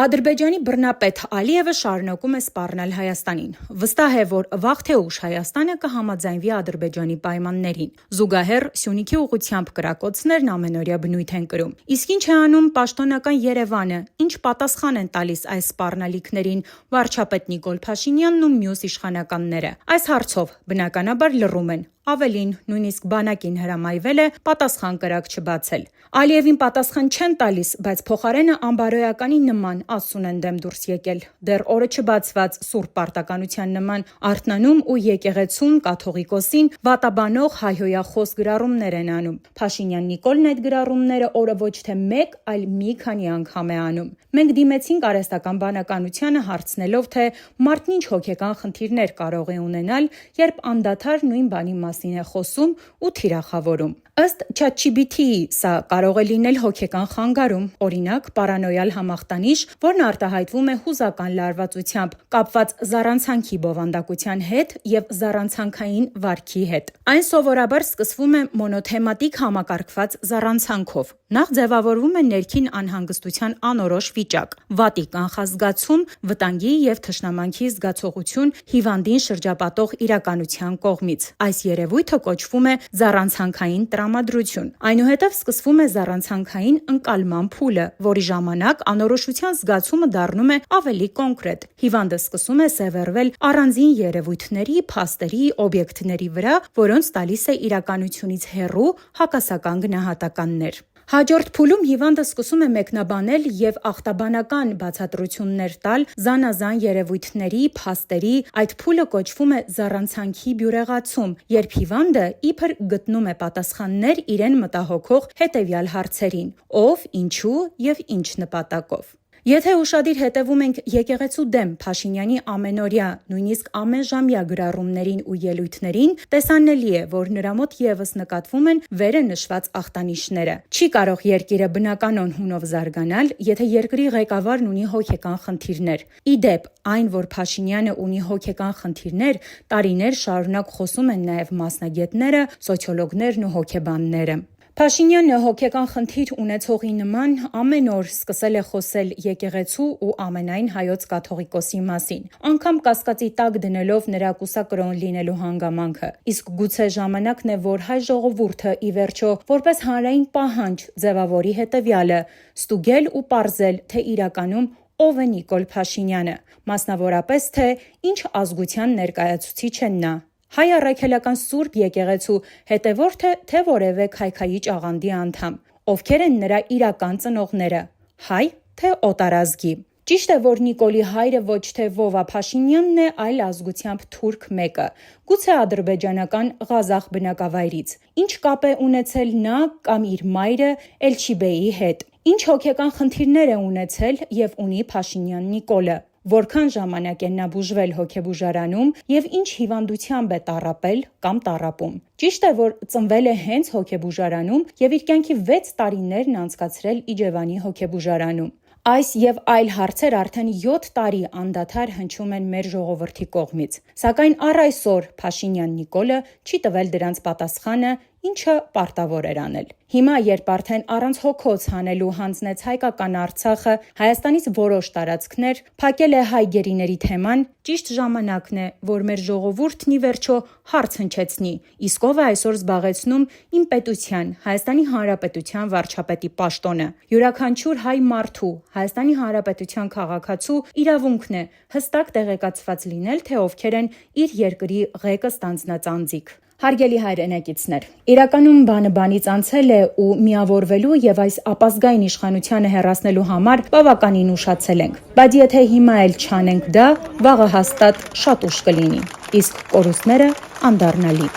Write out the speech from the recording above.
Ադրբեջանի բռնապետ Ալիևը շարունակում է սպառնել Հայաստանին։ Վստահ է, որ վաղ թե ուշ Հայաստանը կհամաձայնվի Ադրբեջանի պայմաններին։ Զուգահեռ Սյունիքի ուղղությամբ կրակոցներն ամենօրյա բնույթ են կրում։ Իսկ ինչ է անում պաշտոնական Երևանը, ինչ պատասխան են տալիս այս սպառնալիքներին վարչապետ Նիկոլ Փաշինյանն ու մյուս իշխանականները։ Այս հարցով բնականաբար լռում են։ Ավելին, նույնիսկ բանակին հրամայվել է պատասխան կրակ չբացել։ Ալիևին պատասխան չեն տալիս, բայց փոխարենը անբարոյականի նման ասուն են դեմ դուրս եկել։ Դեռ օրը չբացված սուրբ պարտականության նման արթնանում ու եկեղեցում կաթողիկոսին վատաբանող հայհոյախոս գրառումներ են անում։ Փաշինյան Նիկոլն այդ գրառումները օրը ոչ թե մեկ, այլ մի քանի անգամ է անում։ Մենք դիմեցինք արհեստական բանականությանը հարցնելով, թե մարդն ինչ հոգեկան խնդիրներ կարող է ունենալ, երբ անդադար նույն բանի մասին է խոսում ու թիրախավորում։ Ըստ ChatGPT-ի, սա կարող է լինել հոգեկան խանգարում, օրինակ պարանոյալ համախտանիշ, որն արտահայտվում է հուզական լարվածությամբ, կապված զառանցանքի բովանդակության հետ եւ զառանցանքային վարքի հետ։ Այն սովորաբար սկսվում է մոնոթեմատիկ համակարգված զառանցանքով։ Նախ ձևավորվում է ներքին անհանգստության անորոշ վիճակ, վատի կանխազգացում, վտանգի եւ թշնամանքի զգացողություն հիվանդին շրջապատող իրականության կողմից։ Այս երևույթը կոչվում է զառանցանքային տրամադրություն։ Այնուհետև սկսվում է զառանցանքային ընկալման փուլը, որի ժամանակ անորոշության զգացումը դառնում է ավելի կոնկրետ։ Հիվանդը սկսում է սևեռվել առանձին երևույթների, փաստերի, օբյեկտների վրա, որոնց տալիս է իրականությունից հեռու հակասական գնահատականներ։ Հաջորդ փուլում հիվանդը սկսում է մեկնաբանել եւ ախտաբանական բացատրություններ տալ զանազան երևույթների, փաստերի, այդ փուլը կոչվում է զառանցանքի բյուրեղացում, երբ հիվանդը իբր գտնում է պատասխաններ իրեն մտահոգող հետեւյալ հարցերին՝ ով, ինչու եւ ինչ նպատակով։ Եթե ուշադիր հետևում ենք եկեղեցու դեմ Փաշինյանի ամենօրյա, նույնիսկ ամենժամյա գրառումներին ու ելույթներին, տեսանելի է, որ նրա մոտ եւս նկատվում են վերը նշված ախտանիշները։ Չի կարող երկիրը բնականon հունով զարգանալ, եթե երկրի ղեկավարն ունի հոգեկան խնդիրներ։ Ի դեպ, այն, որ Փաշինյանը ունի հոգեկան խնդիրներ, տարիներ շարունակ խոսում են նաեւ մասնագետները, սոցիոլոգներն ու հոգեբանները։ Փաշինյանը հոգեկան խնդիր ունեցողի նման ամեն օր սկսել է խոսել եկեղեցու ու ամենայն հայոց կաթողիկոսի մասին, անգամ կասկածի տակ դնելով նրա կուսակրոն լինելու հանգամանքը։ Իսկ գուցե ժամանակն է, որ հայ ժողովուրդը ի վերջո որպես հանրային պահանջ ձևավորի հետևյալը՝ ստուգել ու պարզել, թե իրականում ով է Նիկոլ Փաշինյանը, մասնավորապես թե ինչ ազգության ներկայացուցիչ է նա։ Հայ առաքելական Սուրբ եկեղեցու հետևորդ է, թե որևէ քայքայիչ աղանդի անդամ։ Ովքեր են նրա իրական ծնողները՝ հայ, թե օտարազգի։ Ճիշտ է, որ Նիկոլի հայրը ոչ թե Վովա Փաշինյանն է, այլ ազգությամբ թուրք մեկը, գուցե ադրբեջանական Ղազախ բնակավայրից։ Ինչ կապ է ունեցել նա կամ իր մայրը Էլչիբեի հետ։ Ինչ հոգեկան խնդիրներ է ունեցել եւ ունի Փաշինյան Նիկոլը։ Որքան ժամանակ է նա բուժվել հոգեբուժարանում եւ ինչ հիվանդությամբ է տառապել կամ տառապում։ Ճիշտ է, որ ծնվել է հենց հոգեբուժարանում եւ իր կյանքի 6 տարիներն անցկացրել Իջևանի հոգեբուժարանում։ Այս եւ այլ հարցեր արդեն 7 տարի անդադար հնչում են մեր ժողովրդի կողմից։ Սակայն առ այսօր Փաշինյան Նիկոլը չի տվել դրանց պատասխանը, ինչը պարտավոր էր անել։ Հիմա, երբ արդեն առանց հոգոց հանելու հանձնեց հայկական Արցախը, Հայաստանից որոշ տարածքներ, փակել է հայ գերիների թեման, ճիշտ ժամանակն է, որ մեր ժողովուրդն ի վերջո հարց հնչեցնի, իսկ ով է այսօր զբաղեցնում իմ պետության, Հայաստանի Հանրապետության վարչապետի պաշտոնը։ Յուրաքանչյուր հայ մարդու, Հայաստանի Հանրապետության քաղաքացու իրավունքն է հստակ տեղեկացված լինել, թե ովքեր են իր երկրի ղեկը ստանձնած անձիկ։ Հարգելի հայրենակիցներ, իրականում բանը բանից անցել է ու միավորվելու եւ այս ապազգային իշխանությանը հեռացնելու համար բավականին ուշացել ենք, բայց եթե հիմա էլ չանենք դա, վաղը հաստատ շատ ուշ կլինի, իսկ կորուստները անդառնալի։